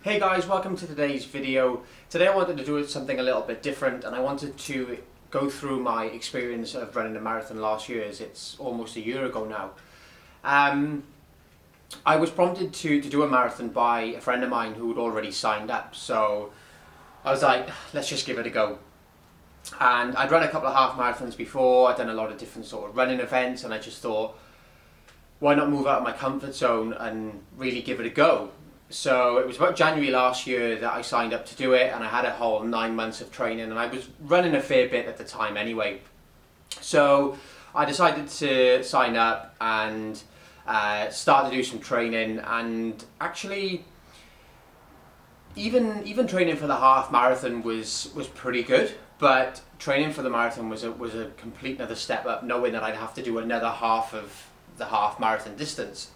Hey guys, welcome to today's video. Today I wanted to do something a little bit different, and I wanted to go through my experience of running a marathon last year, as it's almost a year ago now. I was prompted to do a marathon by a friend of mine who had already signed up, so I was like, let's just give it a go. And I'd run a couple of half marathons before, I'd done a lot of different sort of running events, and I just thought, why not move out of my comfort zone and really give it a go? So it was about January last year that I signed up to do it, and I had a whole 9 months of training, and I was running a fair bit at the time anyway. So I decided to sign up and start to do some training, and actually even training for the half marathon was pretty good, but training for the marathon was a complete another step up, knowing that I'd have to do another half of the half marathon distance.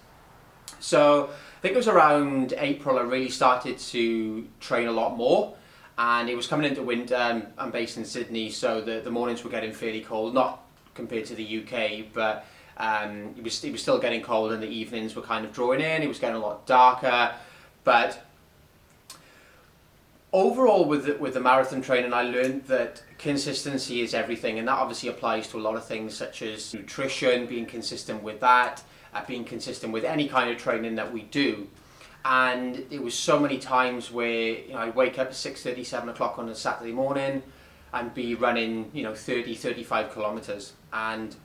So I think it was around April I really started to train a lot more, and it was coming into winter. I'm based in Sydney, so the mornings were getting fairly cold, not compared to the UK, but it was still getting cold, and the evenings were kind of drawing in. It was getting a lot darker, but overall with the marathon training, I learned that consistency is everything, and that obviously applies to a lot of things such as nutrition, being consistent with that, being consistent with any kind of training that we do. And it was so many times where I'd wake up at 6:30, 7 o'clock on a Saturday morning and be running 30, 35 kilometers. And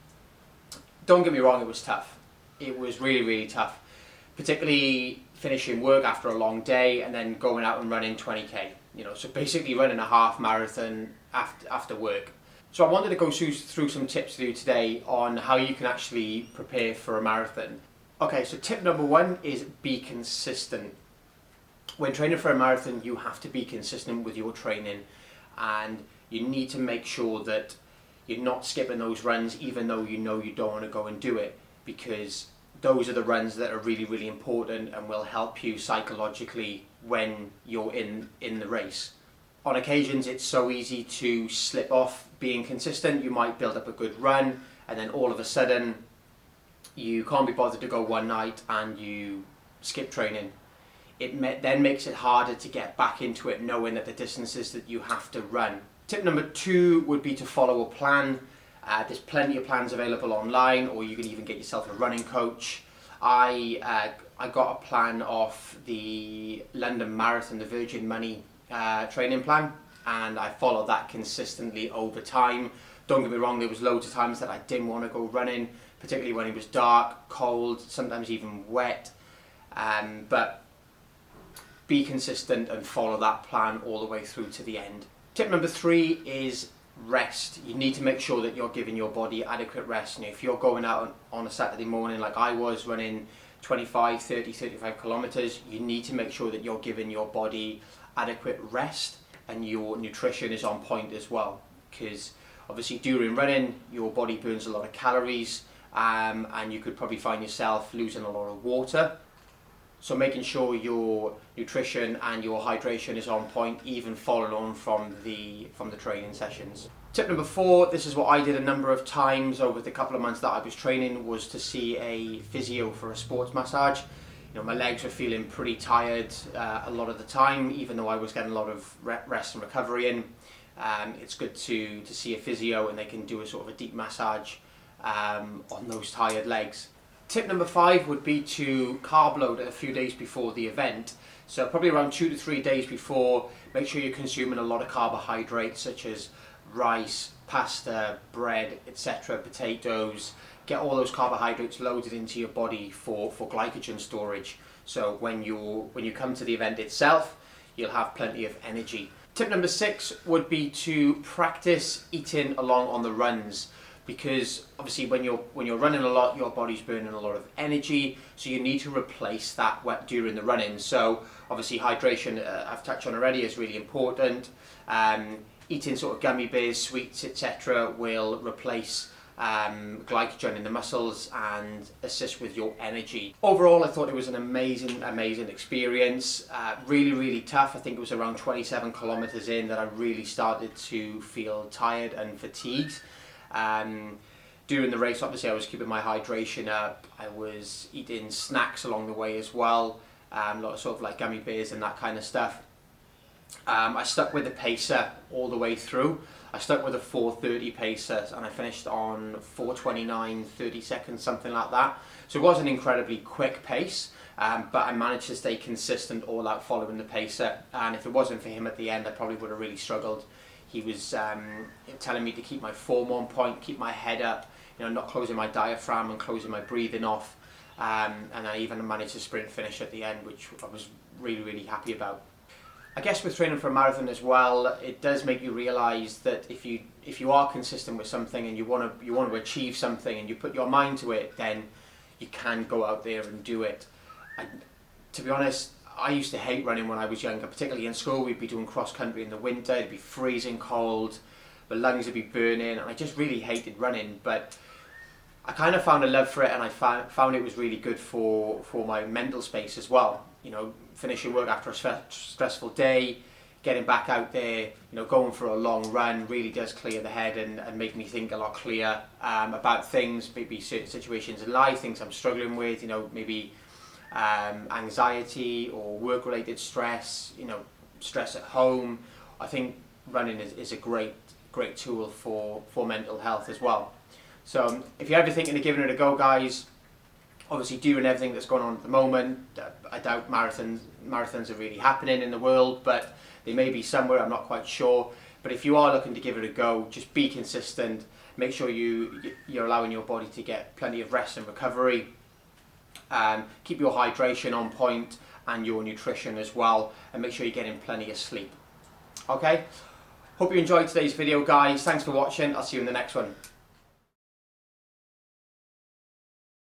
don't get me wrong, it was tough. It was really, really tough, particularly finishing work after a long day and then going out and running 20k. So basically running a half marathon after work. So I wanted to go through some tips with you today on how you can actually prepare for a marathon. Okay, so tip number one is be consistent. When training for a marathon, you have to be consistent with your training, and you need to make sure that you're not skipping those runs even though you don't want to go and do it, because those are the runs that are really, really important and will help you psychologically when you're in the race. On occasions, it's so easy to slip off being consistent. You might build up a good run, and then all of a sudden you can't be bothered to go one night and you skip training. It then makes it harder to get back into it, knowing that the distances that you have to run. Tip number two would be to follow a plan. There's plenty of plans available online, or you can even get yourself a running coach. I got a plan off the London Marathon, the Virgin Money training plan, and I followed that consistently over time. Don't get me wrong, there was loads of times that I didn't want to go running, particularly when it was dark, cold, sometimes even wet, but be consistent and follow that plan all the way through to the end. Tip number three is rest. You need to make sure that you're giving your body adequate rest. If you're going out on a Saturday morning like I was, running 25, 30, 35 kilometers, you need to make sure that you're giving your body adequate rest and your nutrition is on point as well, because obviously during running your body burns a lot of calories, and you could probably find yourself losing a lot of water. So making sure your nutrition and your hydration is on point, even following on from the training sessions. Tip number four, this is what I did a number of times over the couple of months that I was training, was to see a physio for a sports massage. My legs were feeling pretty tired a lot of the time, even though I was getting a lot of rest and recovery in. It's good to see a physio, and they can do a sort of a deep massage on those tired legs. Tip number five would be to carb load a few days before the event. So probably around 2 to 3 days before, make sure you're consuming a lot of carbohydrates such as rice, pasta, bread, etc., potatoes. Get all those carbohydrates loaded into your body for glycogen storage. So when you come to the event itself, you'll have plenty of energy. Tip number six would be to practice eating along on the runs, because obviously when you're running a lot, your body's burning a lot of energy, so you need to replace that during the running. So obviously hydration, I've touched on already, is really important. Eating sort of gummy bears, sweets, etc. will replace glycogen in the muscles and assist with your energy. Overall, I thought it was an amazing experience. Really, really tough. I think it was around 27 kilometers in that I really started to feel tired and fatigued. During the race, obviously I was keeping my hydration up. I was eating snacks along the way as well. a lot of sort of like gummy bears and that kind of stuff. I stuck with the pacer all the way through. I stuck with a 4:30 pacer and I finished on 4:29, 30 seconds, something like that. So it was an incredibly quick pace, but I managed to stay consistent all out following the pacer. And if it wasn't for him at the end, I probably would have really struggled. He was telling me to keep my form on point, keep my head up, not closing my diaphragm and closing my breathing off. And I even managed to sprint finish at the end, which I was really, really happy about. I guess with training for a marathon as well, it does make you realise that if you are consistent with something and you want to achieve something and you put your mind to it, then you can go out there and do it. And to be honest, I used to hate running when I was younger, particularly in school. We'd be doing cross country in the winter, it'd be freezing cold, the lungs would be burning, and I just really hated running. But I kind of found a love for it, and I found it was really good for my mental space as well. Finishing work after a stressful day, getting back out there, going for a long run really does clear the head and make me think a lot clearer about things, maybe certain situations in life, things I'm struggling with, maybe anxiety or work-related stress, stress at home. I think running is a great tool for mental health as well. So if you're ever thinking of giving it a go, guys, obviously doing everything that's going on at the moment, I doubt marathons are really happening in the world, but they may be somewhere, I'm not quite sure. But if you are looking to give it a go, just be consistent, make sure you're allowing your body to get plenty of rest and recovery, keep your hydration on point and your nutrition as well, and make sure you're getting plenty of sleep. Okay, hope you enjoyed today's video, guys. Thanks for watching. I'll see you in the next one.